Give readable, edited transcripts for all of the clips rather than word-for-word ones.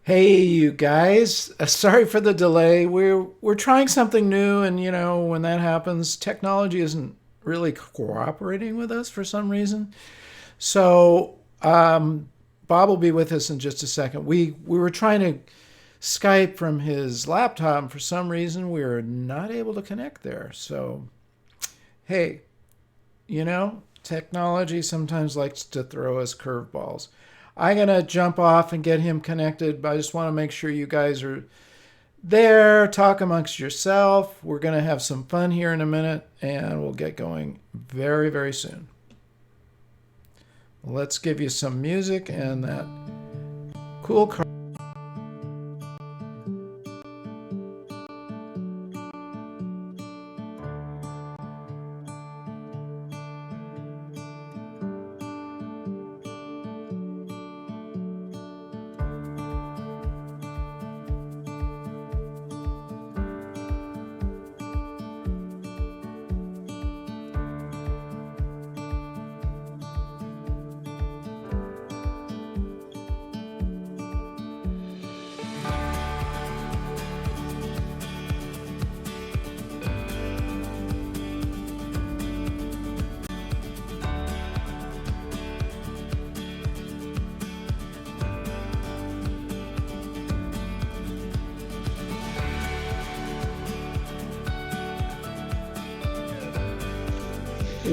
Hey, you guys. Sorry for the delay. We're trying something new, and when that happens, technology isn't really cooperating with us for some reason. So Bob will be with us in just a second. We were trying to Skype from his laptop, and for some reason we were not able to connect there. So hey, technology sometimes likes to throw us curveballs. I'm gonna jump off and get him connected, but I just want to make sure you guys are there. Talk amongst yourself. We're gonna have some fun here in a minute, and we'll get going very, very soon. Let's give you some music and that cool car.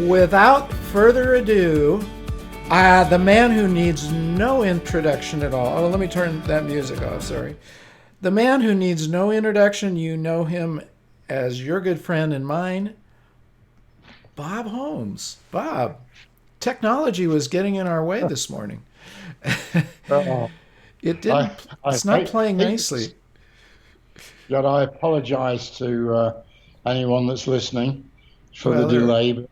Without further ado, the man who needs no introduction at all. Oh, let me turn that music off. Sorry. The man who needs no introduction. You know him as your good friend and mine, Bob Holmes. Bob, technology was getting in our way this morning. Uh, It I, didn't. I It's not hate, playing hate nicely. that. I apologize to anyone that's listening for the Well, they're, delay, but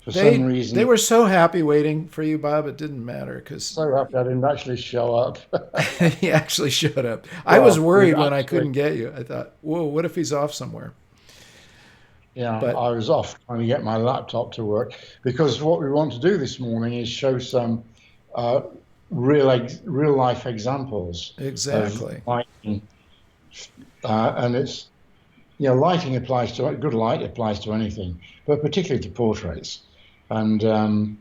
for some they reason, were so happy waiting for you, Bob. It didn't matter because so happy I didn't actually show up. he actually showed up. I was Well, we've worried when I actually, couldn't get you. I thought, whoa, what if he's off somewhere? yeah, But I was off trying to get my laptop to work because what we want to do this morning is show some uh, real life examples of exactly. lighting, and it's lighting applies to good light applies to anything, but particularly to portraits. And I'm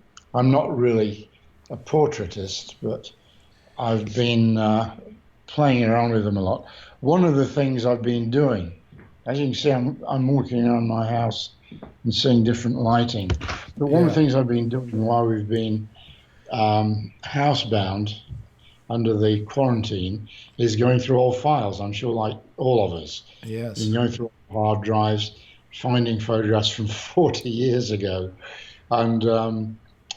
not really a portraitist, but I've been playing around with them a lot. One of the things I've been doing, as you can see, I'm walking around my house and seeing different lighting. But one of the Yeah. things I've been doing while we've been housebound under the quarantine is going through old files. I'm sure, like all of us, been Yes. going through hard drives, finding photographs from 40 years ago, and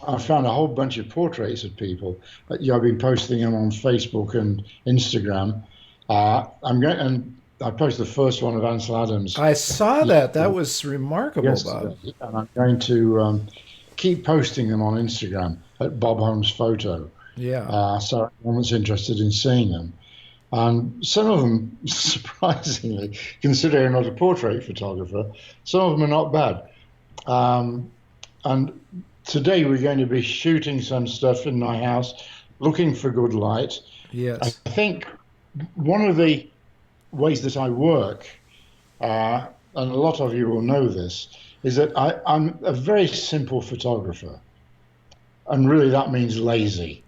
I found a whole bunch of portraits of people. I've been posting them on Facebook and Instagram. I'm going and I posted the first one of Ansel Adams I saw that. That yesterday, was remarkable, Bob. yesterday, and I'm going to keep posting them on Instagram at Bob Holmes Photo. Yeah. So anyone that's interested in seeing them. And some of them, surprisingly, considering I'm not a portrait photographer, some of them are not bad. Um, and today we're going to be shooting some stuff in my house, looking for good light. I Yes. think one of the ways that I work, and a lot of you will know this, is that I'm a very simple photographer. And really that means lazy.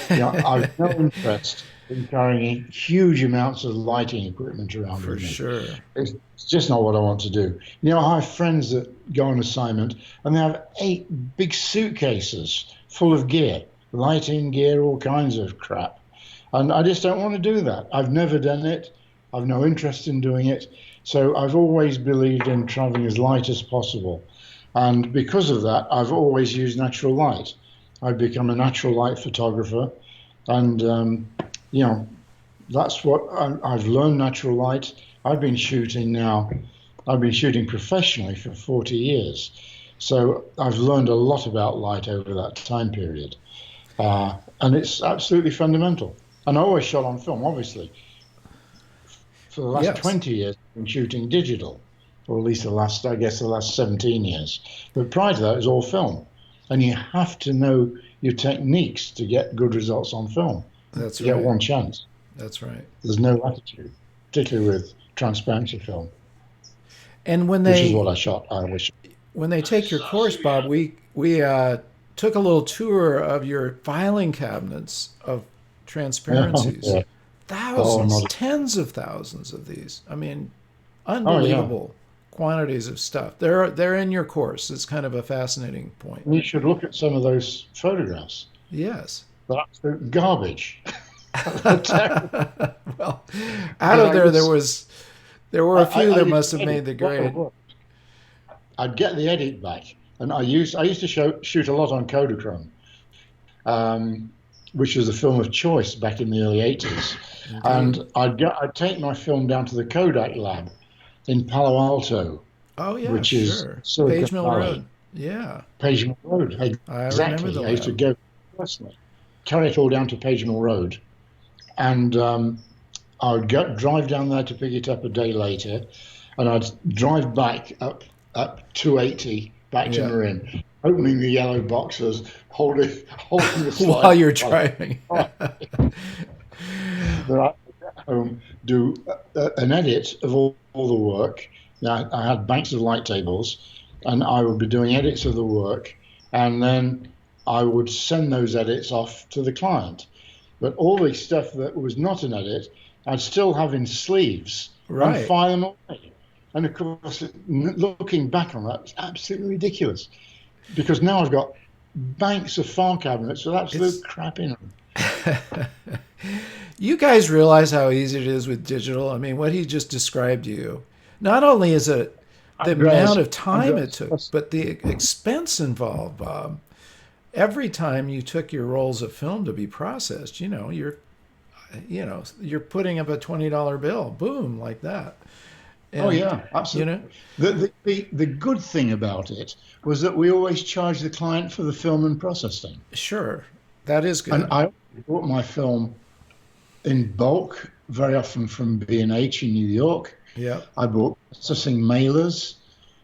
I've no interest in carrying huge amounts of lighting equipment around For with me. sure. It's just not what I want to do. I have friends that go on assignment and they have 8 big suitcases full of gear, lighting gear, all kinds of crap. And I just don't want to do that. I've never done it. I've no interest in doing it. So I've always believed in traveling as light as possible. And because of that, I've always used natural light. I've become a natural light photographer. And, you know, that's what I've learned natural light. I've been shooting now. I've been shooting professionally for 40 years. So I've learned a lot about light over that time period. And it's absolutely fundamental. And I always shot on film, obviously. For the last Yes. 20 years, I've been shooting digital, or at least I guess, the last 17 years. But prior to that, it was all film. And you have to know your techniques to get good results on film. That's You get right. one chance. That's right. There's no latitude, particularly with transparency film, And when which is what they I shot. I wish. take your course, Bob, we took a little tour of your filing cabinets of transparencies. Yeah. Oh, Thousands, not. tens of thousands of these. I mean, Oh, yeah. unbelievable quantities of stuff. They're in your course. It's kind of a fascinating point. You should look at some of those photographs. Yes. They're absolute garbage. They're terrible. Well, out And of I there, would, there were a few I that used must to have edit made the a lot of grade. work. I'd get the edit back, and I used to shoot a lot on Kodachrome, um, which was the film of choice back in the early '80s. Indeed. And I'd take my film down to the Kodak lab in Palo Alto, Oh yeah, which is sure. Silicon Page Mill Valley, Road. Yeah, Page Mill Road. I remember the Exactly. I used to lab. go personally, carry it all down to Page Mill Road, and I would drive down there to pick it up a day later, and I'd drive back up 280 back to Yeah. Marin, opening the yellow boxes, holding the While slide. you're driving. Then I get home, do an edit of all the work. Now, I had banks of light tables, and I would be doing edits of the work, and then I would send those edits off to the client. But all the stuff that was not an edit, I'd still have in sleeves and Right. file them away. And of course, looking back on that, it's absolutely ridiculous because now I've got banks of file cabinets with It's absolute crap in them. you guys realize how easy it is with digital. I mean, what he just described to you. Not only is it the amount Andreas, of time it Andreas, took, but the expense involved, Bob. Every time you took your rolls of film to be processed, you're putting up a $20 bill, boom, like that. oh And yeah, you know, absolutely. The good thing about it was that we always charged the client for the film and processing. sure, that is And good. I bought my film in bulk, very often from B&H in New York. Yeah, I bought processing mailers,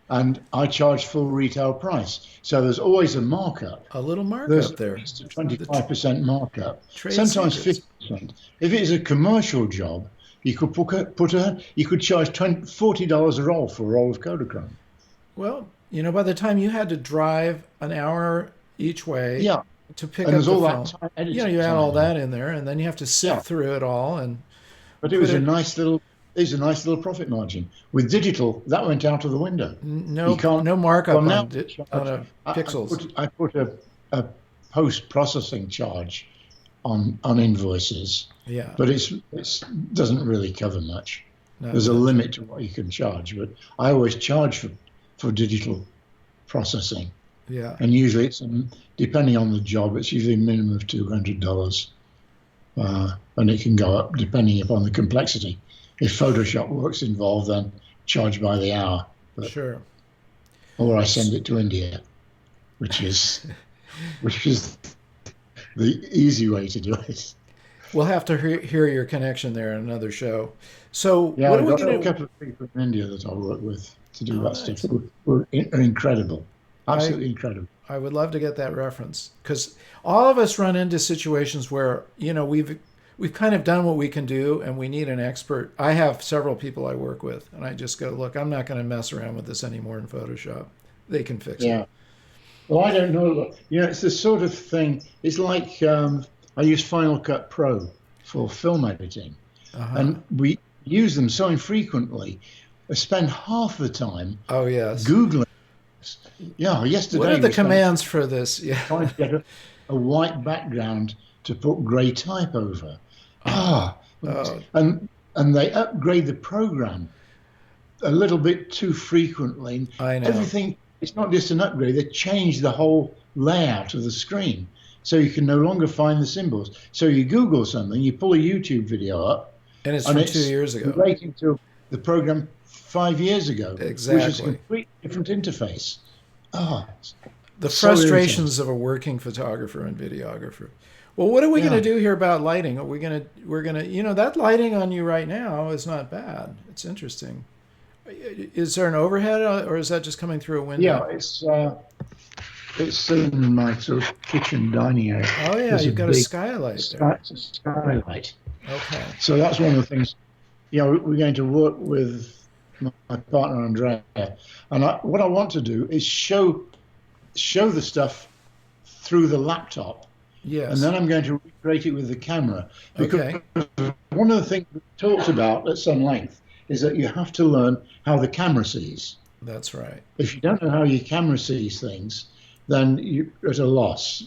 and I charged full retail price. So there's always a markup. a little There's markup at there. least a The 25% markup, trade sometimes secrets. 50%. If it is a commercial job, you could charge $40 a roll for a roll of Kodachrome. Well, by the time you had to drive an hour each way Yeah, to pick and up there's the all that film, time, editing you add all time in. that in there, and then you have to sift Yeah, through it all and but put it. it was a nice little profit margin. With digital, that went out of the window. You No, can't. no Well, markup now on a pixels. I put a post processing charge on invoices, Yeah, but it's doesn't really cover much. not There's a much. limit to what you can charge, but I always charge for digital processing, Yeah, and usually depending on the job, it's usually a minimum of $200, and it can go up depending upon the complexity. If Photoshop work's involved, then charge by the hour, but sure. or I send it to India, which is which is the easy way to do it. We'll have to hear your connection there in another show. So, Yeah, what are I've we got a going to? couple of people in India that I work with to do Oh, that stuff. nice. Are incredible, I absolutely incredible. I would love to get that reference because all of us run into situations where we've kind of done what we can do and we need an expert. I have several people I work with, and I just go, look, I'm not going to mess around with this anymore in Photoshop. They can fix it. Yeah. Well, I don't know. It's the sort of thing. It's like I use Final Cut Pro for film editing, Uh huh. and we use them so infrequently. I spend half the time Oh yes. Googling. Yeah, What are yesterday the we spent commands for this? Yeah. trying to get a white background to put grey type over. Uh, Ah, oh, and they upgrade the program a little bit too frequently. I know. Everything, it's not just an upgrade, they change the whole layout of the screen. So you can no longer find the symbols. So you Google something, you pull a YouTube video up, And it's and from two it's years ago. relating to the program 5 years ago, which is a Exactly. completely different interface. Ah, The so irritating. frustrations of a working photographer and videographer. Well, what are we going to Yeah. do here about lighting? Are we going to we're going to that lighting on you right now is not bad. It's interesting. Is there an overhead or is that just coming through a Yeah, window? it's in my sort of kitchen dining area. Oh yeah, There's a you've got a big skylight there. skylight. Okay. So that's one of the things. We're going to work with my partner Andrea, and what I want to do is show the stuff through the laptop, and Yes. then I'm going to recreate it with the camera. Because Okay. one of the things we talked about at some length is that you have to learn how the camera sees. That's right. If you don't know how your camera sees things, then you're at a loss.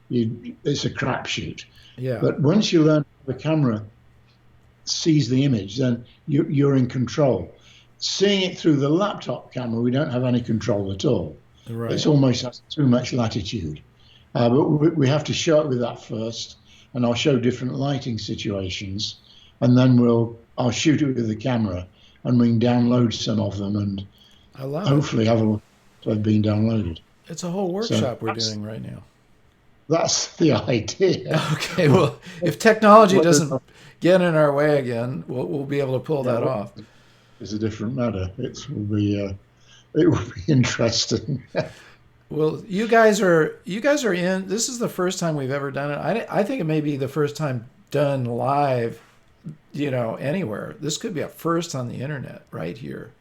It's a crapshoot. Yeah. But once you learn how the camera sees the image, then you're in control. Seeing it through the laptop camera, we don't have any control at all. It's Right. almost has too much latitude. But we have to show it with that first, and I'll show different lighting situations, and then I'll shoot it with the camera, and we can download some of them, and I love it. hopefully have a look at what have been downloaded. It's a whole So workshop we're doing right now. that's the idea. Okay. Well, if technology Whether doesn't get in our way again, we'll be able to pull that off. it's a different matter. It will be interesting. Well, you guys are in. This is the first time we've ever done it. I think it may be the first time done live, anywhere. This could be a first on the internet right here.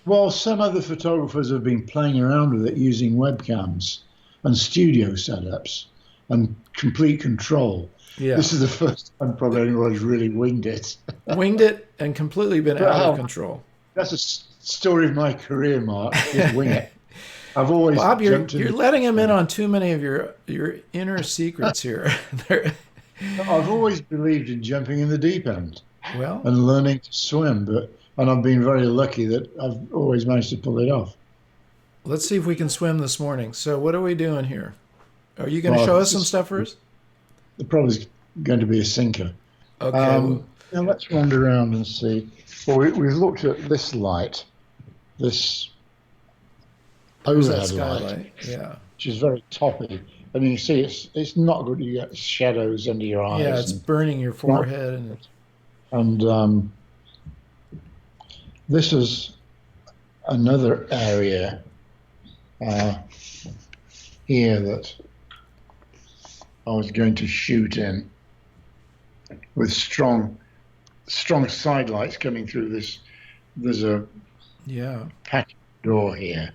Well, some other photographers have been playing around with it using webcams and studio setups and complete control. Yeah. This is the first time probably anyone's really winged it. Winged it and completely been out of Well, control. that's a story of my career, Mark. Just wing it. I've always Bob, you're jumped in you're the. letting him in on too many of your inner secrets here. I've always believed in jumping in the deep end Well, and learning to swim, and I've been very lucky that I've always managed to pull it off. let's see if we can swim this morning. So, what are we doing here? Are you going to Well, show us some it's stuff first? probably going to be a sinker. Okay. Well, Now let's wander around and see. Well, we've looked at this light, this there's that overhead light, skylight. Yeah. which is very toppy. And you see, it's not good. You get shadows under your Yeah, eyes, it's and burning your not. forehead and And this is another area uh, here that I was going to shoot in with strong side lights coming through this. There's a yeah. patio door here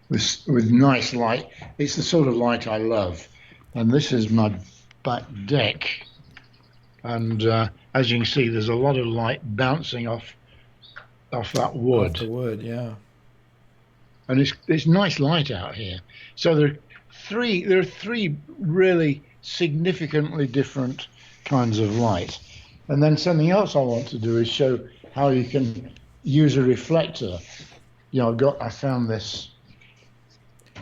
with nice light. It's the sort of light I love. And this is my back deck. And as you can see, there's a lot of light bouncing off that Off the wood. wood, yeah. And it's nice light out here. So there are three really significantly different kinds of light. And then something else I want to do is show how you can use a reflector. I found this.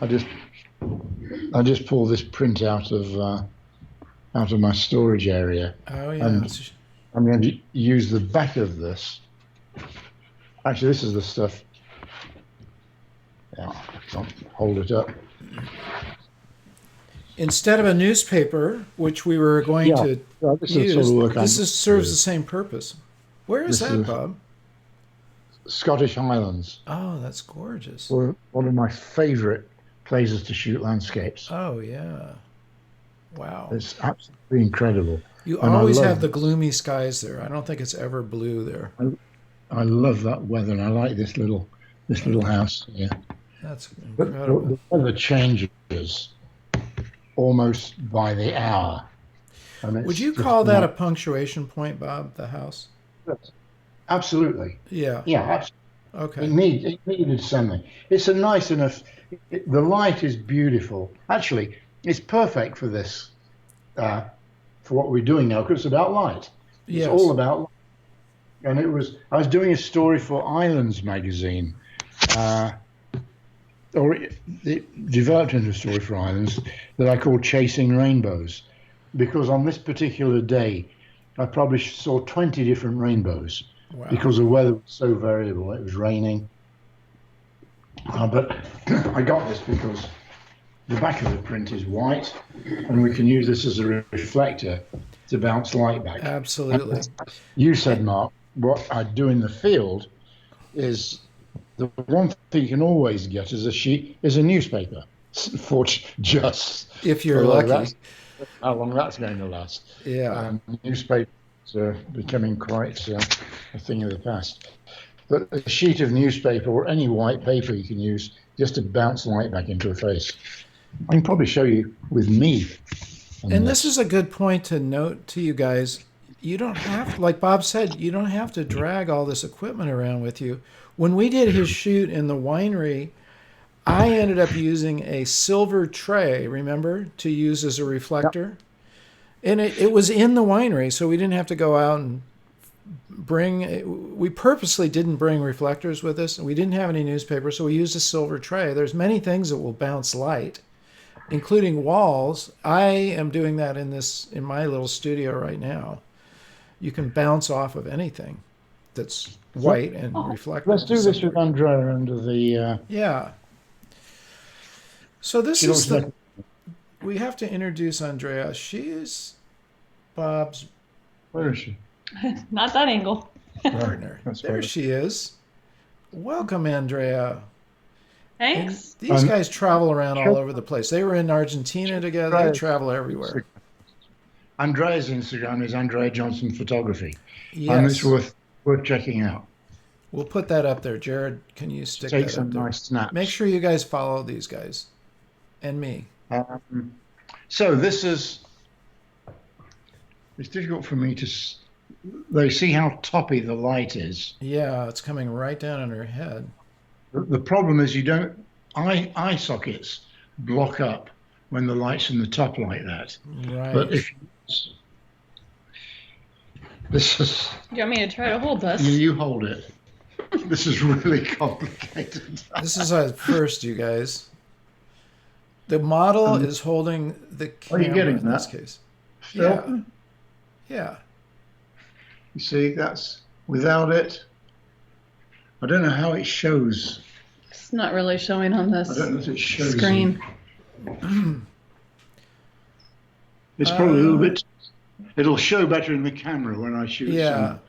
I just pulled this print out of my storage area, Oh yeah. and I'm going to use the back of this. Actually, this is the stuff. Yeah, I can't hold it up. Instead of a newspaper, which we were going Yeah, to this is the sort use, of work I'm this going serves to the do. same purpose. Where is This that, is Bob? Scottish Highlands. Oh, that's gorgeous. One of my favourite places to shoot landscapes. Oh yeah. Wow. It's absolutely incredible, You and always have the gloomy skies there. I don't think it's ever blue there. I love that weather, and I like this little house here. That's But incredible. the weather changes almost by the hour, and Would it's you just call that a not. punctuation point, Bob, the house? Absolutely, Yeah. yeah. Okay. It needed something. It's a nice enough. The light is beautiful. Actually, it's perfect for this, for what we're doing now, because it's about light. It's all Yes. about light. And I was doing a story for Islands magazine, uh, it developed into a story for Islands that I called Chasing Rainbows, because on this particular day, I probably saw 20 different rainbows Wow. because the weather was so variable. It was raining. But I got this because the back of the print is white, and we can use this as a reflector to bounce light back. Absolutely. You said, Mark, what I do in the field is the one thing you can always get is a newspaper. For just If you're although lucky. that's how long that's going to last. Yeah. Newspaper becoming quite a thing of the past. But a sheet of newspaper or any white paper you can use just to bounce light back into a face. I can probably show you with me on And this is this. a good point to note to you guys. You don't have, like Bob said, you don't have to drag all this equipment around with you. When we did his shoot in the winery, I ended up using a silver tray, remember, to use as a Yep. reflector. And it was in the winery, so we didn't have to go out and we purposely didn't bring reflectors with us, and we didn't have any newspaper, so we used a silver tray. There's many things that will bounce light, including walls. I am doing that in my little studio right now. You can bounce off of anything that's Let, white and let's reflective to do some this with degree. Andrea under the. Yeah. So this She is looks the like. we have to introduce Andrea. She is Bob's Where is she? Not that angle. Right. partner. That's There better. she is. Welcome, Andrea. And Thanks. these Um, guys travel around all show over the place. They were in Argentina together. They Andrea's travel everywhere. Andrea's Instagram is Andrea Johnson Photography, and it's Yes. worth checking out. We'll put that up there. Jared, can you She stick takes that up some there? nice Make snaps. sure you guys follow these guys and me. Um, so this is. It's difficult for me to. They see how toppy the light is. Yeah, it's coming right down on her head. The problem is you don't. Eye sockets block up when the light's in the top like that. But Right. if this is You want me to try to hold this? you hold it. This is really complicated. This is a first, you guys. The model Um, is holding the are you camera getting in this that? case. Yeah. Phil, Yeah. you see, that's without it. I don't know how it shows. It's not really showing on I this don't know if it shows. screen. It's probably a little Uh, bit. It'll show better in the camera when I shoot yeah. some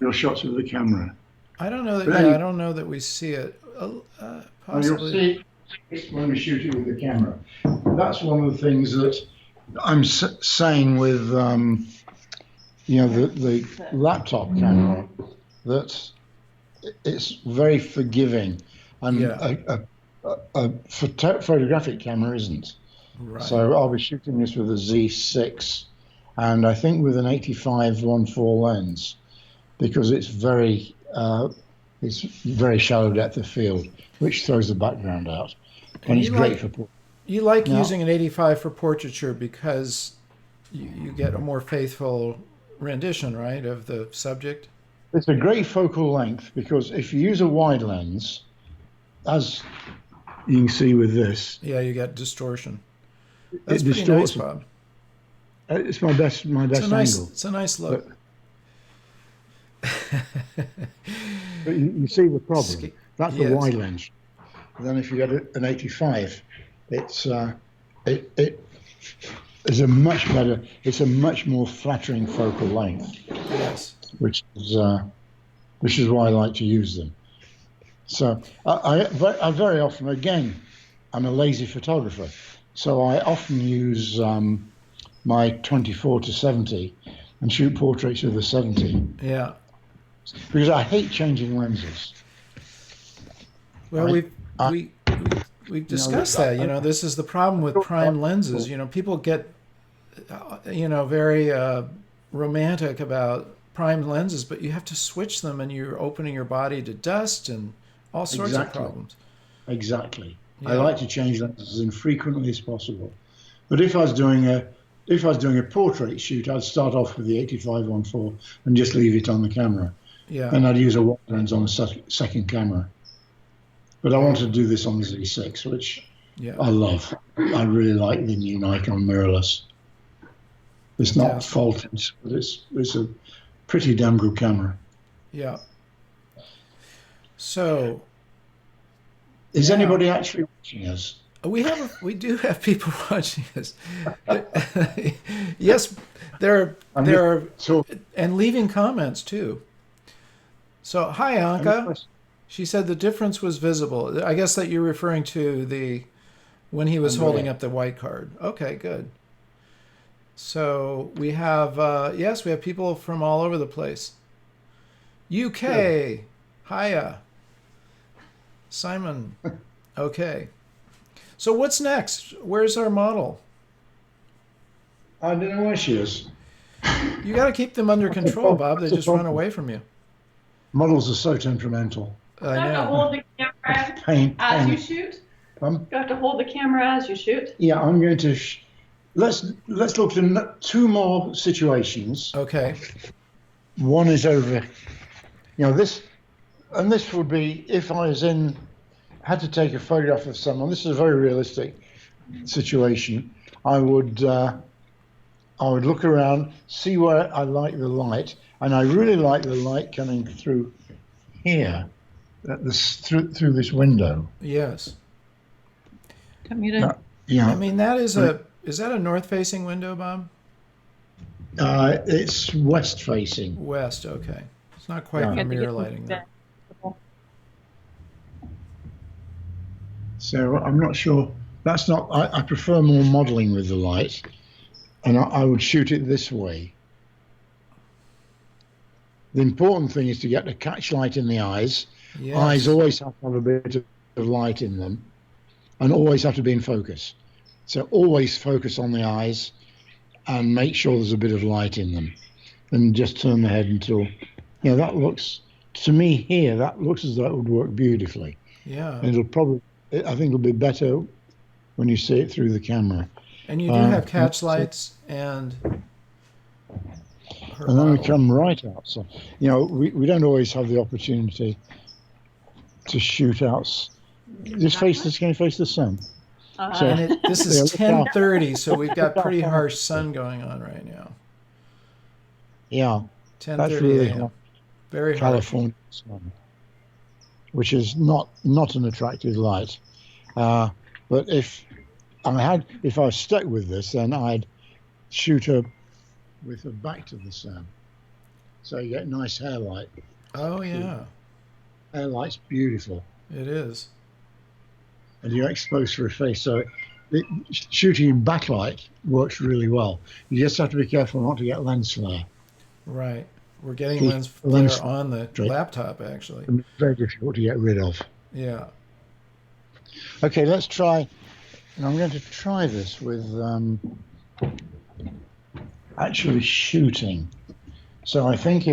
real shots with the camera. I don't know that. But Yeah, I anyway, don't know that we see it. well, you'll Possibly. see it when we shoot it with the camera. That's one of the things that I'm saying with the laptop camera, that it's very forgiving, and Yeah. a photographic camera isn't. Right. So I'll be shooting this with a Z6, and I think with an 85 1.4 lens, because it's very shallow depth of field, which throws the background out, And and it's great for. you like Now, using an 85 for portraiture because you get a more faithful rendition, right, of the subject. it's a great focal length because if you use a wide lens, as you can see with this, Yeah, you get distortion. That's it pretty nice, distorts. Bob. It's my best angle. It's a nice But, look. but you see the problem. Ski- That's the yes. wide lens. And then if you get an 85, it is a much better. It's a much more flattering focal length, Yes. which is why I like to use them. So I very often, again, I'm a lazy photographer, so I often use my 24 to 70 and shoot portraits with a 70 Yeah. because I hate changing lenses. Well, I, we've discussed that. You know, this is the problem with prime lenses. You know, people get very romantic about prime lenses, but you have to switch them, and you're opening your body to dust and all sorts of exactly, problems. exactly. I Yeah. like to change lenses as infrequently as possible. But if I was doing a portrait shoot, I'd start off with the 85 1.4 and just leave it on the camera, Yeah. and I'd use a wide lens on the second camera. But I wanted to do this on the Z6, which Yeah. I love. I really like the new Nikon mirrorless. It's not Fantastic. faulted, but it's a pretty damn good camera. Yeah. So Is now anybody actually watching us? we do have people watching us. Yes, there I'm there just are, talking. and leaving comments too. So hi Any Anka. questions? She said the difference was visible. I guess that you're referring to the when he was holding Andrea. up the white card. Okay, good. So we have, yes, we have people from all over the place. Good. UK, hiya, Simon. Okay. So what's next? Where's our model? I don't know where she is. You got to keep them under control, Bob. They That's the just run problem. away from you. Models are so temperamental. I You have to know. hold the camera Pain, as you pain. shoot. Um, You have to hold the camera as you shoot. yeah, I'm going to. Let's look at two more situations. Okay. One is over. This, and this would be if I was had to take a photograph of someone. This is a very realistic situation. I would look around, see where I like the light, and I really like the light coming through here, through this window. Yes. Come you to. I Yeah, mean, is that a north-facing window, Bob? it's west facing. West. Okay. It's not quite Yeah. Premier lighting though. So I'm not sure. That's not. I prefer more modelling with the light, and I would shoot it this way. The important thing is to get the catch light in the eyes. Yes. Eyes always have to have a bit of light in them, and always have to be in focus. So always focus on the eyes, and make sure there's a bit of light in them, and just turn the head until, that looks to me here. That looks as though it would work beautifully. Yeah. And I think it'll be better when you see it through the camera. And you do have catch lights and her And then we model. come right out. So, we don't always have the opportunity to shoot out. Just can you face the sun? So, And this Yeah, is look out. 10:30, so we've got pretty harsh sun going on right now. yeah, that's 10:30 really a.m. hot Very harsh. California sun, which is not an attractive light. But if I was stuck with this, then I'd shoot her with her back to the sun, so you get nice hair light. Oh yeah, Hair light's beautiful, it is. and you're exposed for a face. So shooting in backlight works really well. You just have to be careful not to get lens flare. Right. We're getting Keep lens lens flare on the straight. laptop actually. It's very difficult to get rid of. Yeah. Okay, let's try. And I'm going to try this with actually shooting. So I think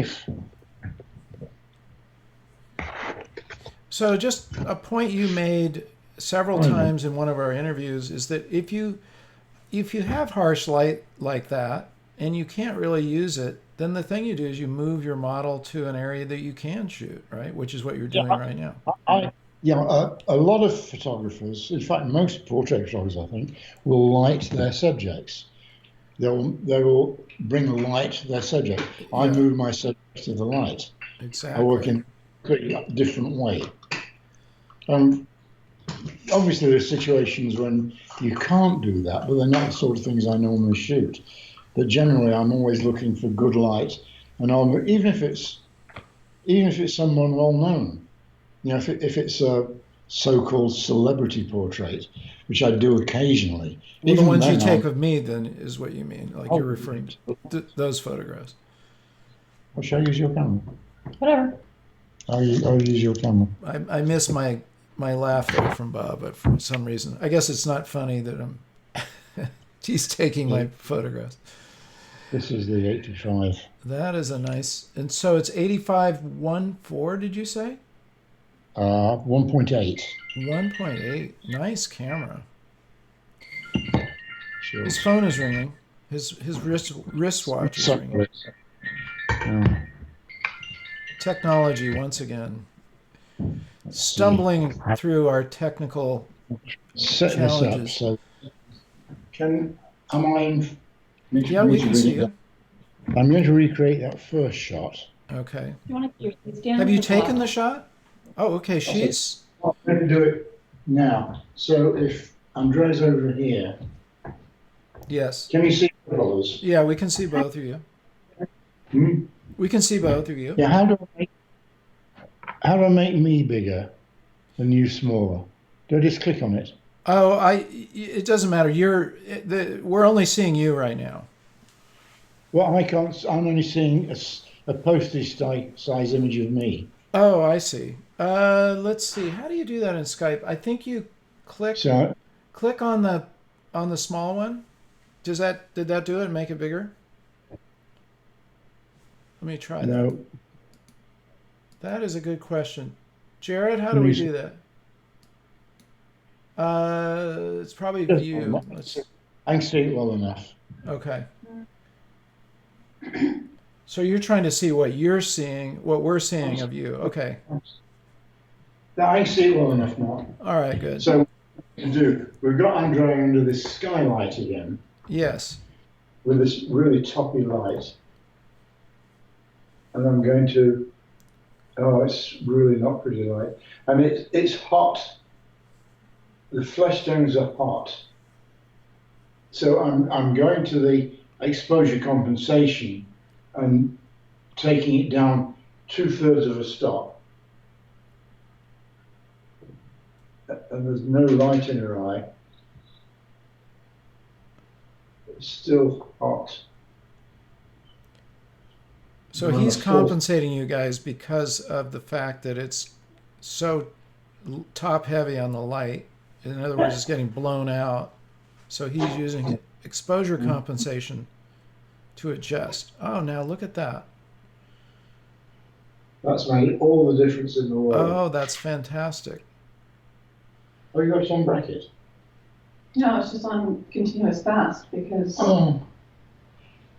So just a point you made several times in one of our interviews is that if you have harsh light like that and you can't really use it, then the thing you do is you move your model to an area that you can shoot, right? Which is what you're doing right now. a lot of photographers, in fact, most portrait photographers, I think, will light their subjects. They will bring the light to their subject. I Yeah. move my subject to the light. Exactly. I work in a completely different way. Obviously, there's situations when you can't do that, but they're not the sort of things I normally shoot. But generally, I'm always looking for good light, and even if it's someone well known, if it's a so-called celebrity portrait, which I do occasionally. Well, the even ones you then, take of me, then, is what you mean. Like Oh, you're referring to those photographs. Shall I use your camera? Whatever. I'll use your camera. I miss my laugh there from Bob, but for some reason, I guess it's not funny that he's taking my photographs. This is the 85. That is a nice, and so it's 85-1.4. Did you say 1.8. 1.8? Nice camera. Sure. His phone is ringing. His wristwatch is ringing. Technology once again, stumbling through our technical Set challenges. this up. So, am I in? Yeah, we can see it. I'm going to recreate that first shot. Okay. You want to stand? Have you taken the shot? Oh, okay. She's. I'm going to do it now. So if Andrea's over here, Yes. can you see the colours? Yeah, we can see both of you. Hmm? We can see both of you. Yeah. How do I make me bigger and you smaller? Do I just click on it? Oh, it doesn't matter. We're only seeing you right now. Well, I can't. I'm only seeing a postage size image of me. Oh, I see. Let's see. How do you do that in Skype? I think you click So click on the small one. Does that did that do it? Make it bigger? Let me try that. no, That is a good question. Jared, how do can we you do that? It's probably view. Let's I can see it well enough. okay. So you're trying to see what you're seeing, what we're seeing of you. Okay. I can see it well enough, Mark. All right, good. So what we can do, we've got Andrea under this skylight again Yes. with this really toppy light, and I'm going to. Oh, it's really not pretty light, and it's hot. The flesh tones are hot. So I'm going to the exposure compensation and taking it down 2/3 of a stop. And there's no light in her eye. It's still hot. So On he's the fourth. compensating you guys because of the fact that it's so top heavy on the light. In other words, it's getting blown out. So he's using exposure compensation to adjust. Oh, now look at that. That's made all the difference in the world. Oh, that's fantastic. Oh, you got it on bracket? No, it's just on continuous fast because Oh.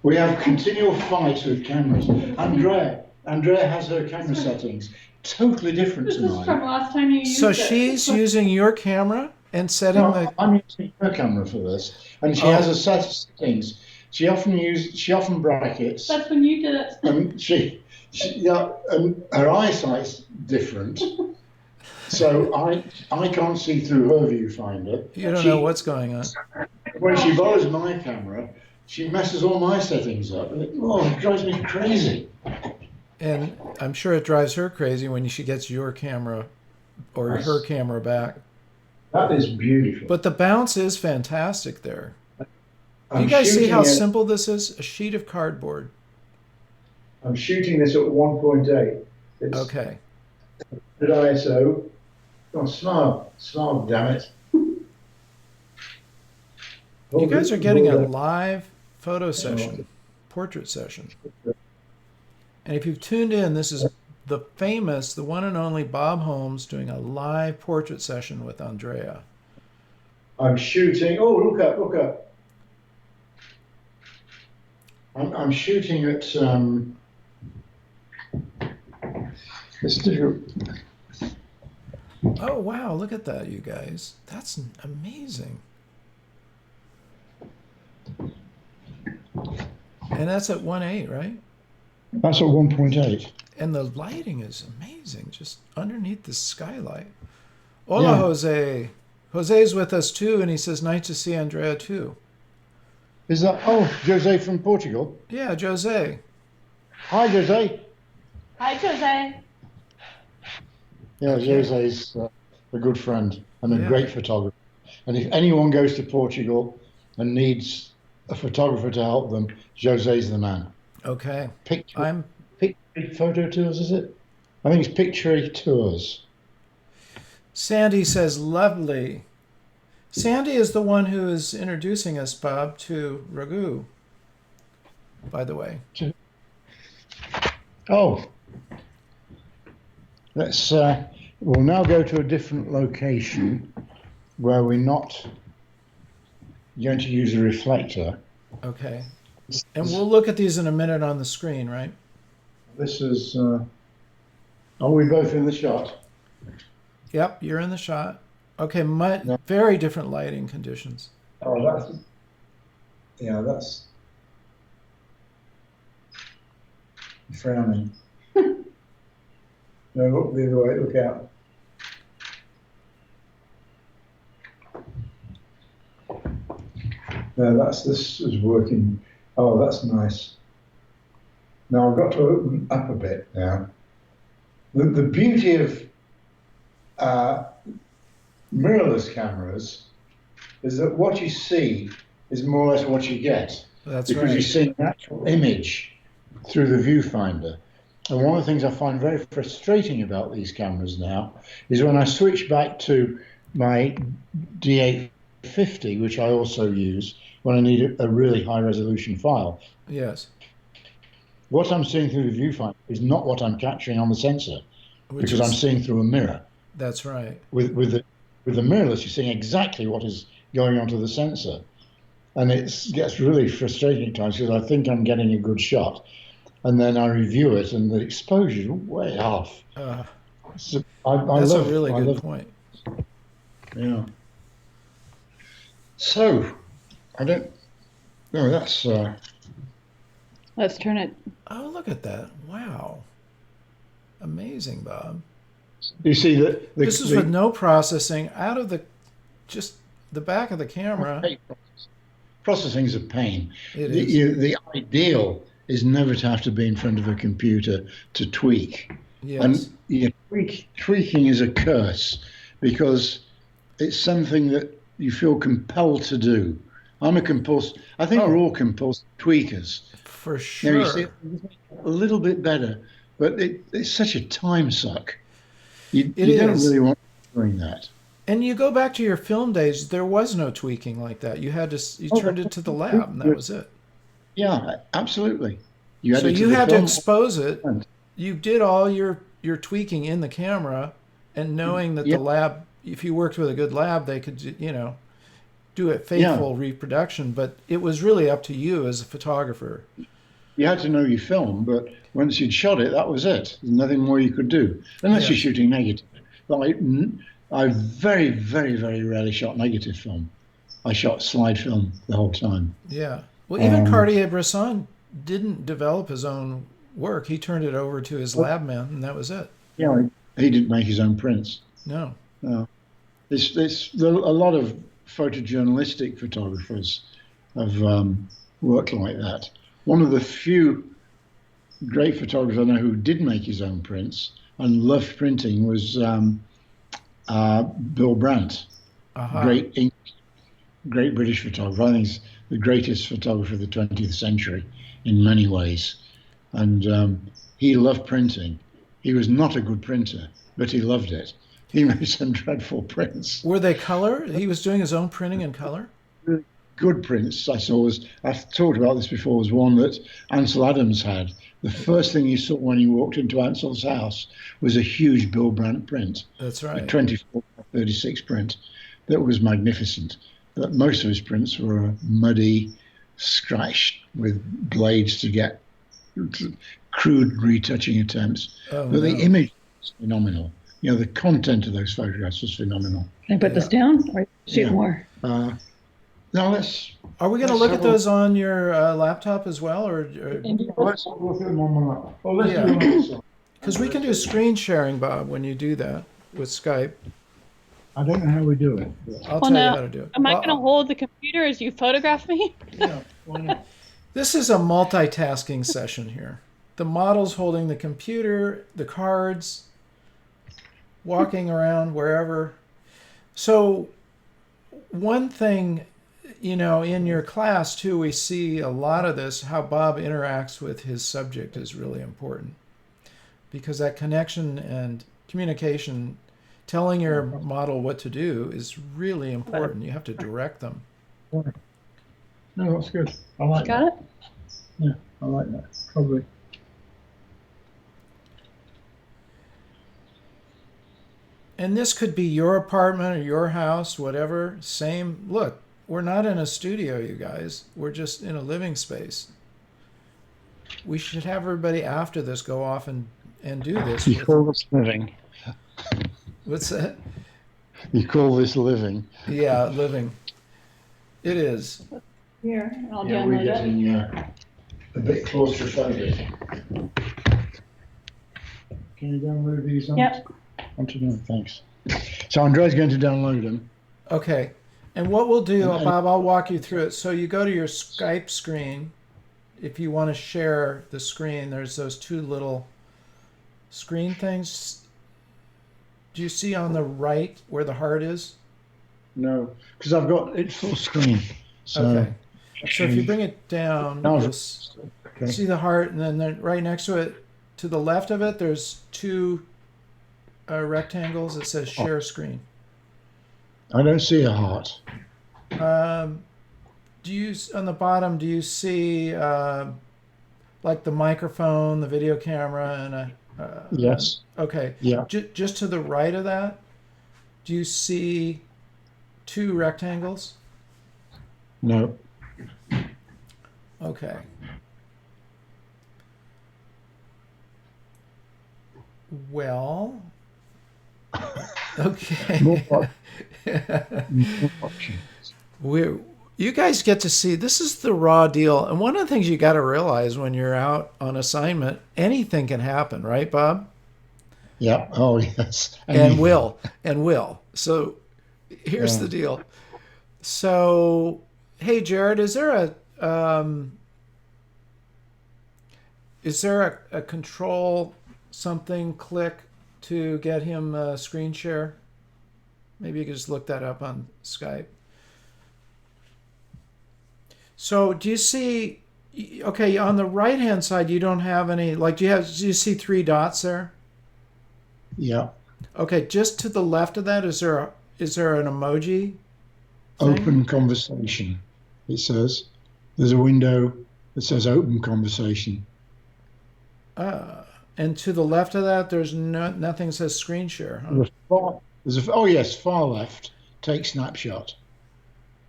We have continual fights with cameras. Andrea has her camera settings totally different this to is from mine. last time you used So it. she's using your camera and setting No, the. I'm using her camera for this, and she Oh. has a set of settings. She often brackets, That's when you did it. and yeah, and her eyesight's different. So I can't see through her viewfinder. You don't know what's going on. When she borrows my camera, she messes all my settings up. Oh, it drives me crazy. And I'm sure it drives her crazy when she gets your camera or her camera back. That is beautiful. But the bounce is fantastic there. Do I'm you guys see shooting how it- simple this is? A sheet of cardboard. I'm shooting this at 1.8. It's Okay. at ISO. Oh, smile, damn it. You guys are getting a live photo session, portrait session. And if you've tuned in, this is the famous, the one and only Bob Holmes doing a live portrait session with Andrea. I'm shooting. Oh, look up. I'm shooting at. It's difficult. Oh, wow, look at that, you guys. That's amazing. And that's at 1.8, right? That's at 1.8. And the lighting is amazing, just underneath the skylight. Hola, Yeah. Jose. Jose's with us too, and he says, nice to see Andrea too. Is that? Oh, Jose from Portugal. Yeah, Jose. Hi, Jose. Hi, Jose. Yeah, Okay. Jose's a good friend and a Yeah. great photographer. And if anyone goes to Portugal and needs a photographer to help them, Jose's the man. Okay. Picture photo tours, is it? I think it's Picture Tours. Sandy says, lovely. Sandy is the one who is introducing us, Bob, to Ragu, by the way. Oh, let's. We'll now go to a different location where we're not going to use a reflector. Okay. And we'll look at these in a minute on the screen, right? This is. Are we both in the shot? Yep, you're in the shot. Okay, Yeah. very different lighting conditions. Oh, that's. Yeah, that's. Frowning. No, look the other way. Look out. No, this is working. Oh, that's nice. Now I've got to open up a bit now. The beauty of mirrorless cameras is that what you see is more or less what you get. That's because you right. see an actual image through the viewfinder. And one of the things I find very frustrating about these cameras now is when I switch back to my D850, which I also use when I need a really high resolution file, Yes. what I'm seeing through the viewfinder is not what I'm capturing on the sensor Which because I'm is, seeing through a mirror. that's right. With the mirrorless, you're seeing exactly what is going onto the sensor. And it gets really frustrating at times because I think I'm getting a good shot. And then I review it and the exposure is way off. Uh, So I that's a love, really I good love, point. yeah. So I don't, no, that's, Let's turn it. Oh, look at that. Wow. Amazing, Bob. you see that This is with no processing out of the just the back of the camera. processing's a pain. It is. The ideal is never to have to be in front of a computer to tweak. Yes. And tweaking is a curse because it's something that you feel compelled to do. I think we're Oh, all compulsive tweakers. for Now you see sure. a little bit better, but it's such a time suck. It You don't is. really want to be doing that. And you go back to your film days, there was no tweaking like that. You Oh, turned it to the lab and that was it. yeah, absolutely. You So add it to you the had to film. expose it. You did all your tweaking in the camera and knowing that the Yeah, lab, if you worked with a good lab, they could, do it yeah. faithful reproduction, but it was really up to you as a photographer. You had to know your film, but once you'd shot it, that was it. There's nothing more you could do, unless you're Yes. shooting negative. Like, I very, very, very rarely shot negative film. I shot slide film the whole time. Yeah. Well, even Um, Cartier-Bresson didn't develop his own work. He turned it over to his lab man, and that was it. yeah, he didn't make his own prints. No. No. A lot of photojournalistic photographers have worked like that. One of the few great photographers I know who did make his own prints and loved printing was Bill Brandt, Aha. great great British photographer. I think he's the greatest photographer of the 20th century in many ways. And he loved printing. He was not a good printer, but he loved it. He made some dreadful prints. Were they color? He was doing his own printing in color? Really good prints I saw I've talked about this before, was one that Ansel Adams had. The first thing you saw when you walked into Ansel's house was a huge Bill Brandt print, That's a right. 24 by 36 print that was magnificent. But most of his prints were muddy, scratched with blades to get crude retouching attempts. Oh, But the no. image was phenomenal. The content of those photographs was phenomenal. Can I put this Yeah. down or shoot Yeah. more? Now let's Are we going to let's look have at those on your laptop as well? Or let's have a look at them on my lap. Oh, let's Yeah. do them also. because we can do screen sharing, Bob, when you do that with Skype. I don't know how we do it. I'll Well, tell you now, how to do it. am I Well, going to hold the computer as you photograph me? Yeah, why not? this is a multitasking session here. The model's holding the computer, the cards, walking around wherever. So one thing, in your class too, we see a lot of this, how Bob interacts with his subject is really important. Because that connection and communication, telling your model what to do is really important. You have to direct them. No, that's good. I like Got that. it? Yeah, I like that. Probably. And this could be your apartment or your house, whatever. Same. Look, we're not in a studio, you guys. We're just in a living space. We should have everybody after this go off and do this. You call this living. What's that? You call this living. Yeah, living. It is. Here, I'll Yeah, we're download it. getting a bit claustrophobic. Can you download these? Yep. Thanks. So Andre's going to download them. Okay. And what we'll do, And- Bob, I'll walk you through it. So you go to your Skype screen. If you want to share the screen, there's those two little screen things. Do you see on the right where the heart is? No, because I've got it full screen. So Okay. So if you bring it down, Now, you'll okay. see the heart, and then right next to it, to the left of it, there's two rectangles. It says Oh, share screen. I don't see a heart. Um, do you on the bottom? Do you see like the microphone, the video camera, and Yes. okay, Yeah. just to the right of that, do you see two rectangles? No. Okay. Well, More, okay. more options. we you guys get to see this is the raw deal. And one of the things you got to realize when you're out on assignment, anything can happen, right, Bob? Yeah. Oh, yes. And Anything. will. So here's Yeah. the deal. So, hey, Jared, is there a control something click to get him screen share? Maybe you could just look that up on Skype. So do you see? Okay, on the right hand side, you don't have any. Like, do you see three dots there? Yeah. Okay, just to the left of that, is there an emoji thing? Open conversation. It says there's a window that says open conversation. Uh, and to the left of that, there's nothing that says screen share, huh? Oh yes, far left. Take snapshot.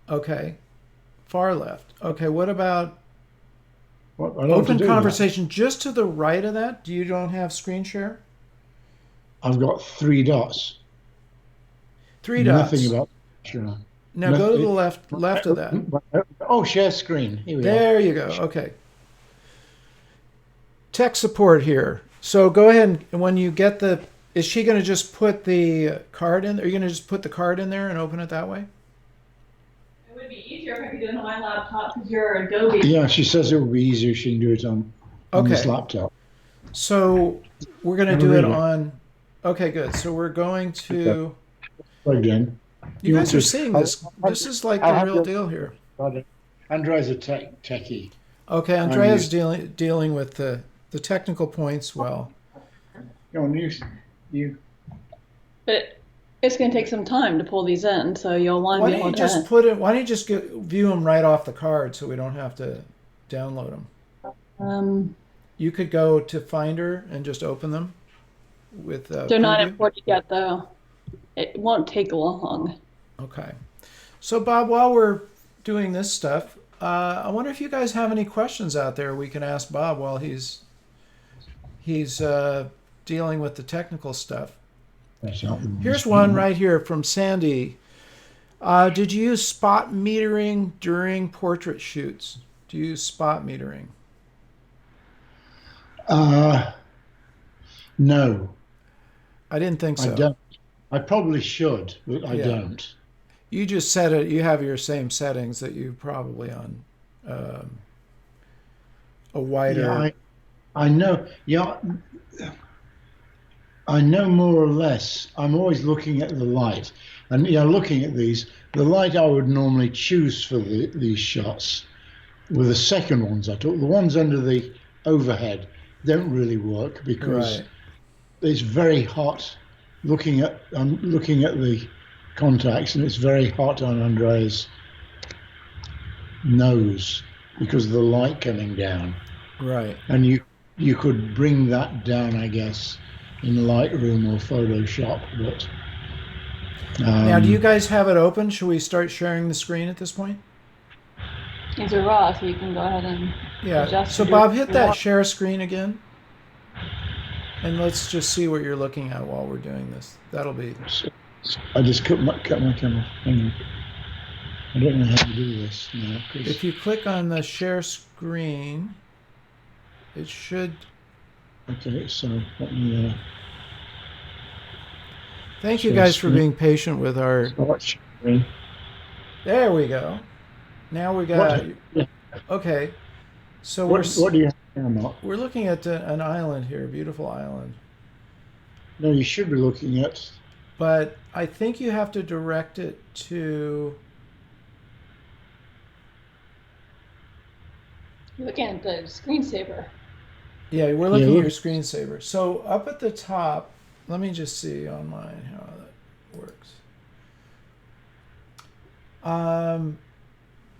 Okay, far left. Okay, what about What I don't want to open do that. conversation just to the right of that? Do you don't have screen share? I've got three dots. Three Nothing dots. about sure. Now go to the Nothing. left of that. Oh, share screen. Here we are. There you go. Okay. Tech support here. So go ahead and when you get the, is she going to just put the card in? Are you going to just put the card in there and open it that way? It would be easier if I could do it on my laptop because your Adobe. Yeah, she says it will be easier if she can do it on this Okay. laptop. So we're going to I'm do it reading. on, okay, good. So we're going Okay. to, Plugged in. you You want guys are to? seeing this. This is like I'll the have real your. deal here. Andre's a techie. Okay, I'm Andrea's used. dealing with the technical points well. Go on, you. But it's going to take some time to pull these in, so you'll want to Why be don't able you just to. put it, why don't you just view them right off the card so we don't have to download them? Um, You could go to Finder and just open them with they're not preview. imported yet, though. It won't take long. Okay. So Bob, while we're doing this stuff, I wonder if you guys have any questions out there we can ask Bob while he's dealing with the technical stuff. That's not Here's one right here from Sandy. Did you use spot metering during portrait shoots? Do you use spot metering? Uh, no, I didn't think I so. don't. I probably should, but I Yeah. don't. You just set it. You have your same settings that you probably on um, a Yeah, wider. I know. Yeah, I know more or less. I'm always looking at the light, and looking at these, the light I would normally choose for these shots were the second ones I took. The ones under the overhead don't really work because Right. it's very hot. I'm looking at the contacts, and it's very hot on Andrea's nose because of the light coming down. Right. And you could bring that down, I guess, in Lightroom or Photoshop. But Now, do you um, guys have it open? Should we start sharing the screen at this point? These are raw, so you can go ahead and Yeah. adjust So and do what Bob, hit you that want. share screen again, and let's just see what you're looking at while we're doing this. That'll be. I just cut my camera. Hang on. I don't know how to do this now If because you click on the share screen, it should. okay. So let me Thank you share guys for screen. being patient with our. Start sharing. There we go. Now we got. What? Yeah, Okay. So what do you have now, Mark? we're looking at an island here, a beautiful island. No, you should be looking at. But I think you have to direct it to. Looking at the screensaver. Yeah, we're Yeah, looking at your look, screensaver. So up at the top, let me just see on mine how that works. Um,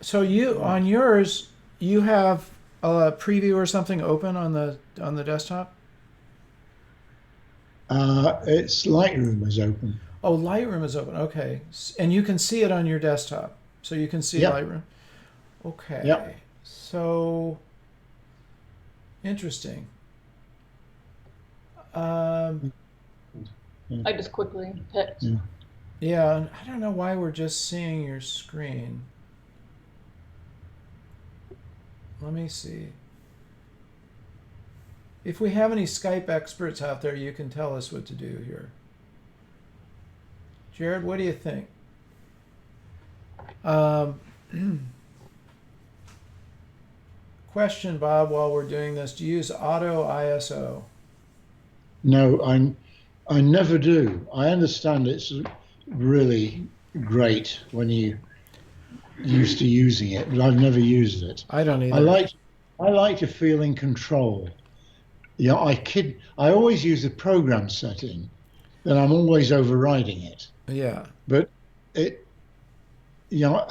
so you on yours, you have a preview or something open on the desktop. it's Lightroom is open. Oh, Lightroom is open. Okay, and you can see it on your desktop, so you can see Yep, Lightroom. yep. Okay, so interesting. Um, Yeah, I just quickly picked. yeah. yeah, I don't know why we're just seeing your screen. Let me see. If we have any Skype experts out there, you can tell us what to do here. Jared, what do you think? Um, question, Bob, while we're doing this, do you use auto ISO? No, I never do. I understand it's really great when you used to using it, but I've never used it. I don't I either. like I like to feel in control. You know, I always use the program setting, and I'm always overriding it. Yeah, But it, you know,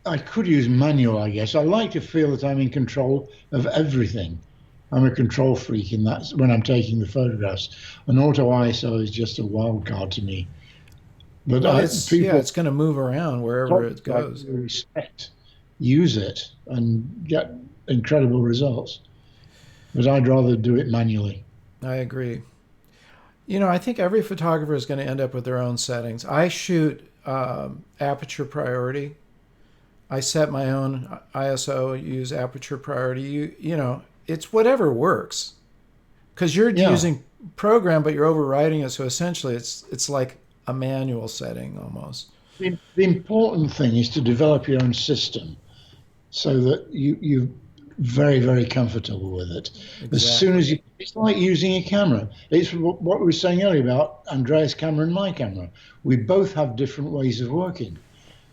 I could use manual, I guess. I like to feel that I'm in control of everything. I'm a control freak in that when I'm taking the photographs. An auto ISO is just a wild card to me. But well, it's yeah, people it's going to move around wherever top it I goes. really respect use it and get incredible results. But I'd rather do it manually. I agree. You know, I think every photographer is going to end up with their own settings. I shoot aperture priority. I set my own ISO, use aperture priority. You know, it's whatever works because you're Yeah. using program, but you're overriding it. So essentially, it's like a manual setting almost. The important thing is to develop your own system so that you're very, very comfortable with it. As soon Exactly. as you, it's like using a camera. It's what we were saying earlier about Andrea's camera and my camera. We both have different ways of working.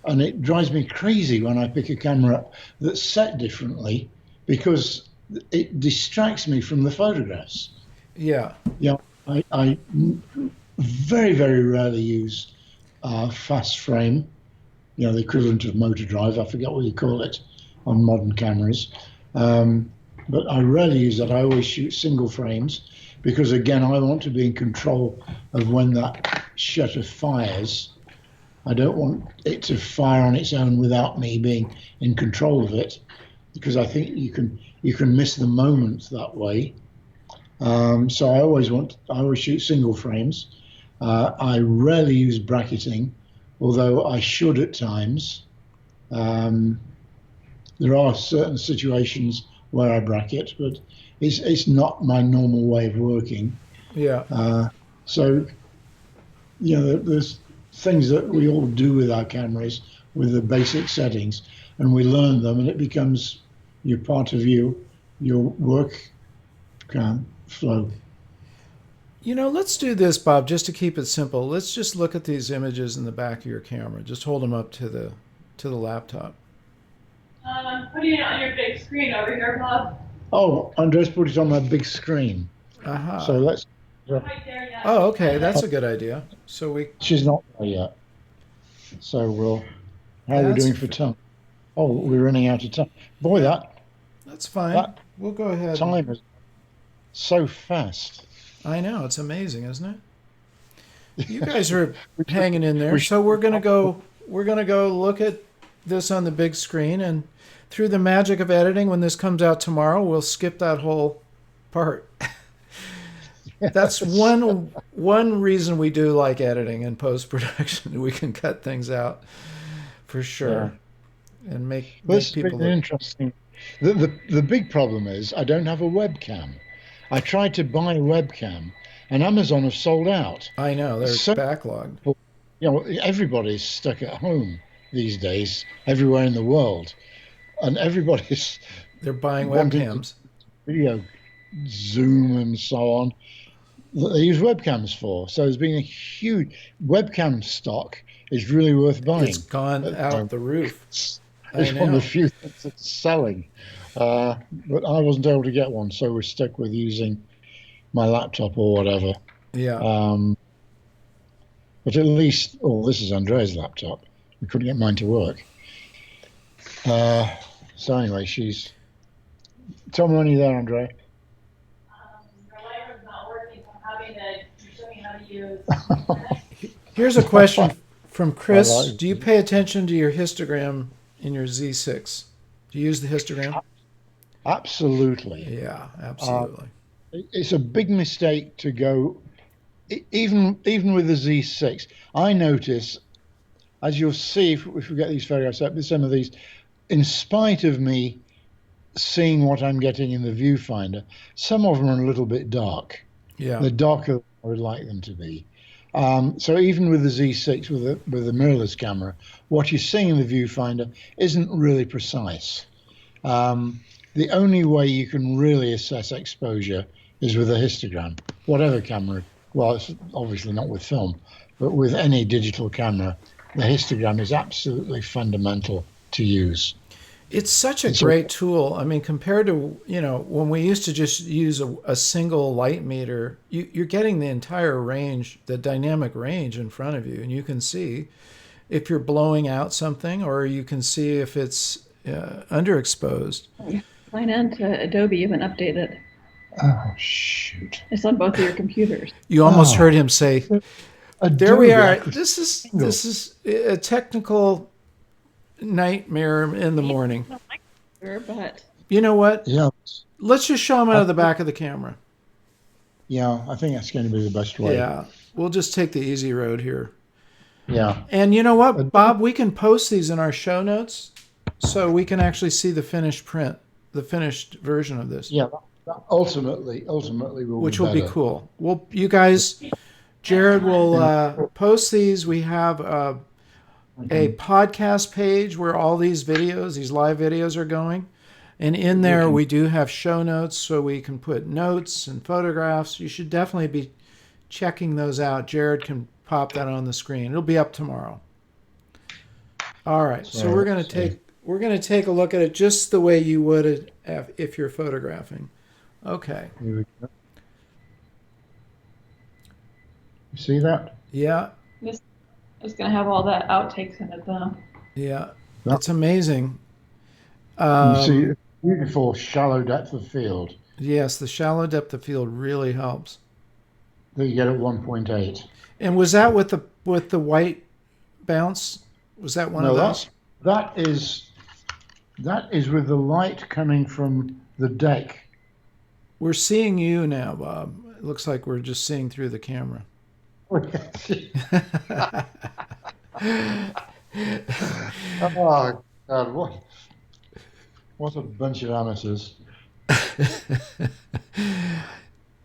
And it drives me crazy when I pick a camera up that's set differently because it distracts me from the photographs. Yeah. You know, I very, very rarely use fast frame, you know, the equivalent of motor drive. I forget what you call it on modern cameras. Um, but I rarely use that. I always shoot single frames because, again, I want to be in control of when that shutter fires. I don't want it to fire on its own without me being in control of it because I think you can miss the moment that way. So I always shoot single frames. I rarely use bracketing, although I should at times. Um, there are certain situations where I bracket, but it's not my normal way of working. Yeah. Uh, so there's things that we all do with our cameras with the basic settings, and we learn them, and it becomes your part of your work flow. You know, let's do this, Bob, just to keep it simple. Let's just look at these images in the back of your camera. Just hold them up to the laptop. I'm putting it on your big screen over here, Bob. Oh, Andres put it on my big screen. So Aha. let's. Right there, yeah. Oh, okay, that's a good idea. So we She's not there yet. So how are we that's doing for time? Oh, we're running out of time. Boy, that's fine. that We'll go ahead and time is so fast. I know, it's amazing, isn't it? You guys are we should, hanging in there. we should, So we're going to go look at this on the big screen and through the magic of editing when this comes out tomorrow, we'll skip that whole part. That's yes. one reason we do like editing and post production. We can cut things out for Yeah. sure and make This has people been look. interesting. The big problem is I don't have a webcam. I tried to buy a webcam, and Amazon have sold out. I know they're So backlogged. everybody's stuck at home these days, everywhere in the world, and everybody's They're buying wanting to webcams. video Zoom and so on that they use webcams for. So there's been a huge webcam stock is really worth It's buying gone at the out moment. the roof. I It's one of the know. few things that's selling. But I wasn't able to get one, so we're stuck with using my laptop or whatever. Yeah. Um, but at least, oh, this is Andrea's laptop. We couldn't get mine to work. Uh, so anyway, she's. Tell me when you're there, Andrea. The lighter's not working, so I'm having to show me how to use. Here's a question from I Chris. like Do you pay attention to your histogram in your Z6? Do you use the histogram? absolutely. Yeah, Uh, absolutely. it's a big mistake to go even with the Z6. I notice, as you'll see if we get these photographs up, some of these, in spite of me seeing what I'm getting in the viewfinder, some of them are a little bit dark. Yeah. They're darker than I would like them to be. So even with the Z6 with the mirrorless camera, what you're seeing in the viewfinder isn't really precise. The only way you can really assess exposure is with a histogram, whatever camera. Well, it's obviously not with film, but with any digital camera, the histogram is absolutely fundamental to use. It's such a It's great tool. I mean, compared to, when we used to just use a single light meter, you're getting the entire range, the dynamic range in front of you. And you can see if you're blowing out something, or you can see if it's underexposed. Sign in to Adobe. You haven't updated. oh shoot! It's on both of your computers. You almost heard Oh, him say, there we Adobe are. Acquisition This is Single. this is a technical nightmare in the morning. Sure, but You know what? Yeah, Let's just show them out I, of the back of the camera. yeah. I think that's going to be the best way. Yeah, we'll just take the easy road here. Yeah. And you know what, Adobe, Bob? We can post these in our show notes so we can actually see the finished print, the finished version of this, yeah. That ultimately will be which will be better. cool. Well, you guys, Jared will Yeah. post these. We have a Okay. podcast page where all these videos, these live videos are going. And in We there, can. we do have show notes so we can put notes and photographs. You should definitely be checking those out. Jared can pop that on the screen. It'll be up tomorrow. All right. So So let's see. we're going to take a look at it just the way you would if you're photographing. Okay. Here we go. You see that? Yeah. this is going to have all that outtakes in it, though. Yeah. That It's amazing. you see Um, beautiful shallow depth of field yes, the shallow depth of field really helps. that you get at 1.8. And was that with the white bounce? Was that one of No, those? that is that is with the light coming from the deck. We're seeing you now, Bob. It looks like we're just seeing through the camera. Oh God, what a bunch of amateurs.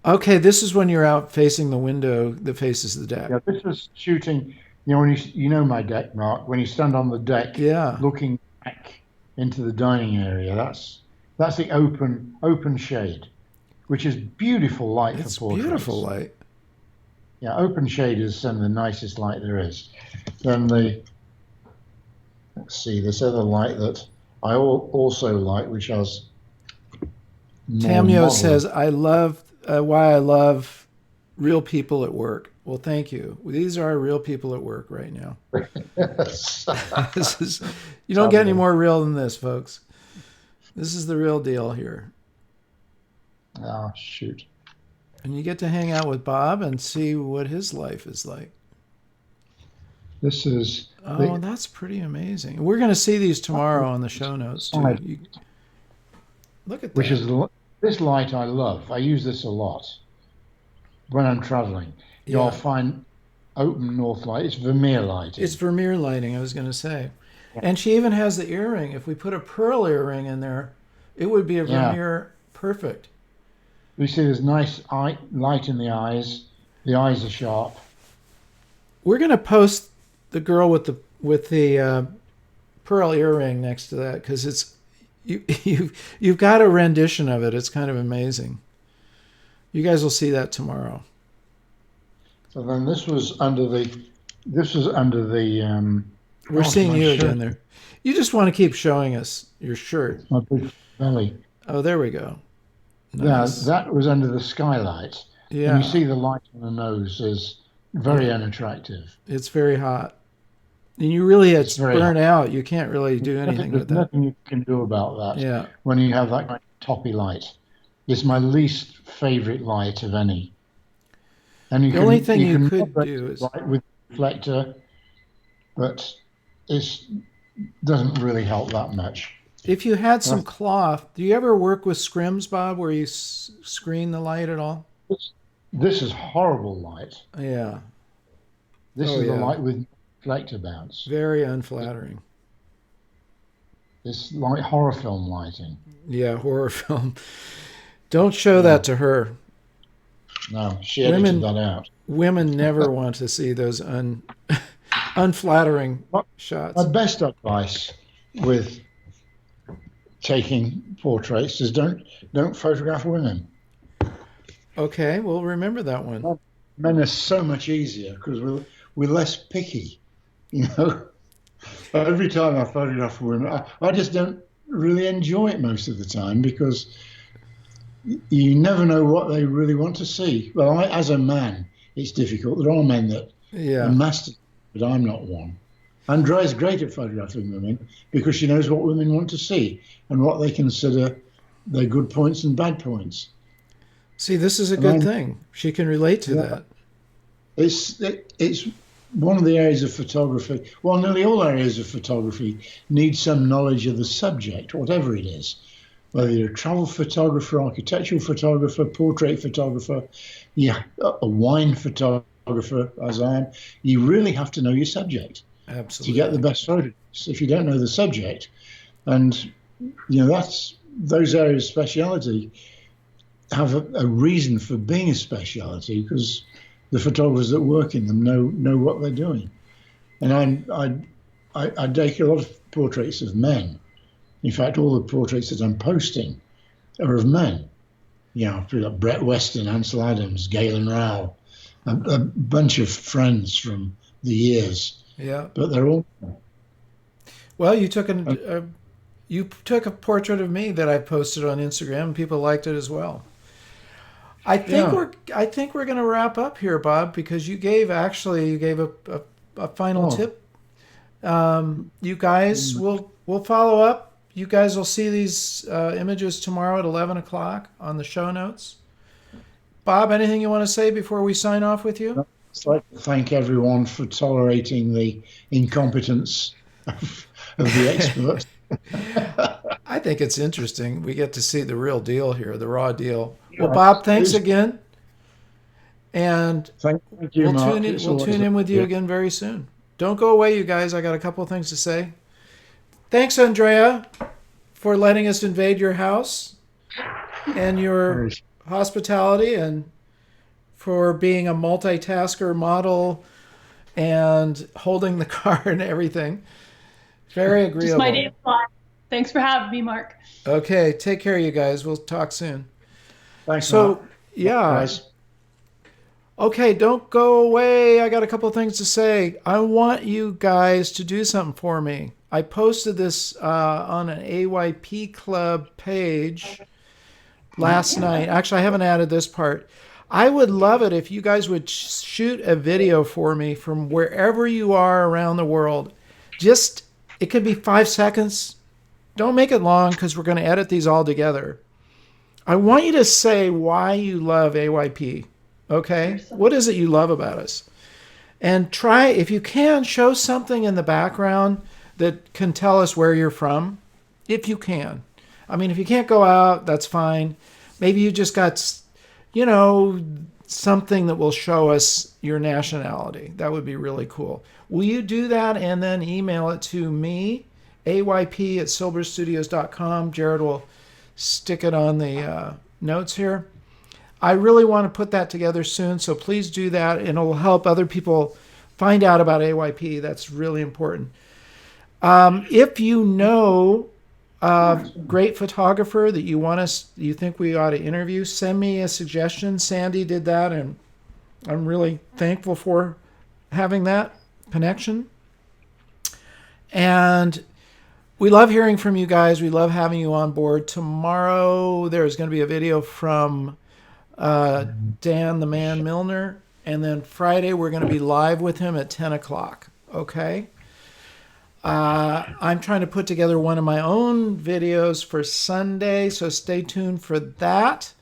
Okay, this is when you're out facing the window that faces the deck. Yeah, this was shooting. When you know my deck, Mark. When you stand on the deck, Yeah, looking back into the dining area, that's the open shade, which is beautiful light for it's beautiful portraits. light. Yeah, open shade is some of the nicest light there is. Then let's see, this other light that I also like, which has more Tamio modern. says, "I love why I love real people at work." Well, thank you. These are real people at work right now. Yes. This is you don't get any Sadly. more real than this, folks. This is the real deal here. Oh, shoot. And you get to hang out with Bob and see what his life is like. This is Oh, the that's pretty amazing. We're going to see these tomorrow on the show notes too. side, Look at which that. is this light I love. I use this a lot when I'm traveling. I'll Yeah. find open north light. It's Vermeer It's lighting. Vermeer lighting, I was going to say. Yeah. And she even has the earring. If we put a pearl earring in there, it would be a Yeah. Vermeer perfect. You see, there's nice light in the eyes. The eyes are sharp. We're going to post the girl with the pearl earring next to that because it's you've got a rendition of it. It's kind of amazing. You guys will see that tomorrow. So then this was under the We're Gosh, seeing my you shirt, again there. You just want to keep showing us your shirt. my big belly. Oh, there we go. Yeah, Nice. that was under the skylight. And you Yeah, see the light on the nose is very yeah. unattractive. It's very hot. And you really, It's it's very hot. burnt out. You can't really do anything There's with that. nothing you can do about that Yeah. when you have that kind of toppy light. It's my least favorite light of any. And The only thing you you can could moderate do the is light with a reflector, but it doesn't really help that much. if you had Uh, some cloth, do you ever work with scrims, Bob, where you screen the light at all? this, this is horrible light. Yeah. This Oh, is the yeah. light with reflector bounce. Very unflattering. It's like horror film lighting. Yeah, horror film. Don't show Yeah, that to her. no, she edited Women that out. women never want to see those unflattering My, my shots. best advice with taking portraits is don't photograph women. Okay, we'll remember that one. Men are so much easier because we're less picky. You know, every time I photograph a woman, I just don't really enjoy it most of the time because you never know what they really want to see. Well, as a man, it's difficult. There are men that are Yeah. masters, but I'm not one. Andrea's great at photographing women because she knows what women want to see and what they consider their good points and bad points. See, this is a And good thing. She can relate to yeah, that. it's one of the areas of photography. Well, nearly all areas of photography need some knowledge of the subject, whatever it is. Whether you're a travel photographer, architectural photographer, portrait photographer, yeah, a wine photographer, as I am, you really have to know your subject to get the Absolutely. best photographs. If you don't know the subject, and that's those areas of speciality have a reason for being a speciality because the photographers that work in them know what they're doing. And I take a lot of portraits of men. In fact, all the portraits that I'm posting are of men. I've got Brett Weston, Ansel Adams, Galen Rowell, a bunch of friends from the years, Yeah. but they're all. Well, Uh, you took a portrait of me that I posted on Instagram, and people liked it as well. yeah. I think we're going to wrap up here, Bob, because you gave a final Oh, tip. You guys will follow up. You guys will see these images tomorrow at 11 o'clock on the show notes. Bob, anything you want to say before we sign off with you? I'd like to thank everyone for tolerating the incompetence of the experts. I think it's interesting. We get to see the real deal here, the raw deal. Well, Yeah, Bob, it thanks is. again, and Thank you, Mark. It's We'll always tune a in with you pleasure. again very soon. Don't go away, you guys. I got a couple of things to say. Thanks, Andrea, for letting us invade your house and your hospitality, and for being a multitasker model and holding the car and everything. Very Just my agreeable. day of life. Thanks for having me, Mark. Okay, take care, you guys. We'll talk soon. Thanks, Mark. So, Bye, yeah. guys. Okay, don't go away. I got a couple of things to say. I want you guys to do something for me. I posted this on an AYP Club page last night. Actually, I haven't added this part. I would love it if you guys would shoot a video for me from wherever you are around the world. Just, it could be 5 seconds. Don't make it long because we're going to edit these all together. I want you to say why you love AYP. Okay? What is it you love about us? And try, if you can, show something in the background that can tell us where you're from, if you can. I mean, if you can't go out, that's fine. Maybe you just got, something that will show us your nationality. That would be really cool. Will you do that and then email it to me, ayp@silberstudios.com. Jared will stick it on the notes here. I really want to put that together soon, so please do that, and it will help other people find out about AYP. That's really important. If you know a great photographer that you think we ought to interview, send me a suggestion. Sandy did that, and I'm really thankful for having that connection. And we love hearing from you guys. We love having you on board. Tomorrow there's going to be a video from Dan the Man Milner. And then Friday we're going to be live with him at 10 o'clock. Okay? I'm trying to put together one of my own videos for Sunday, so stay tuned for that.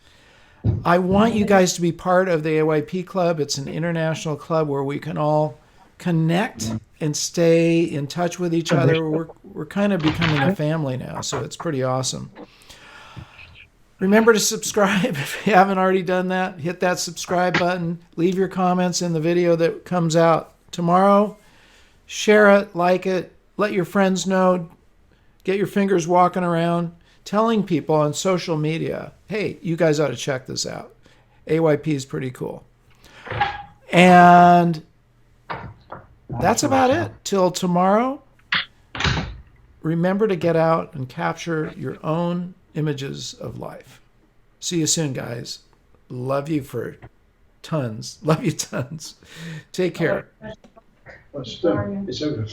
I want you guys to be part of the AYP Club. It's an international club where we can all connect and stay in touch with each other. We're kind of becoming a family now, so it's pretty awesome. Remember to subscribe if you haven't already done that. Hit that subscribe button. Leave your comments in the video that comes out tomorrow. Share it, like it, let your friends know. Get your fingers walking around, telling people on social media, hey, you guys ought to check this out. AYP is pretty cool. And that's about it. Till tomorrow, remember to get out and capture your own images of life. See you soon, guys. Love you for tons. Love you tons. Take care. It's over.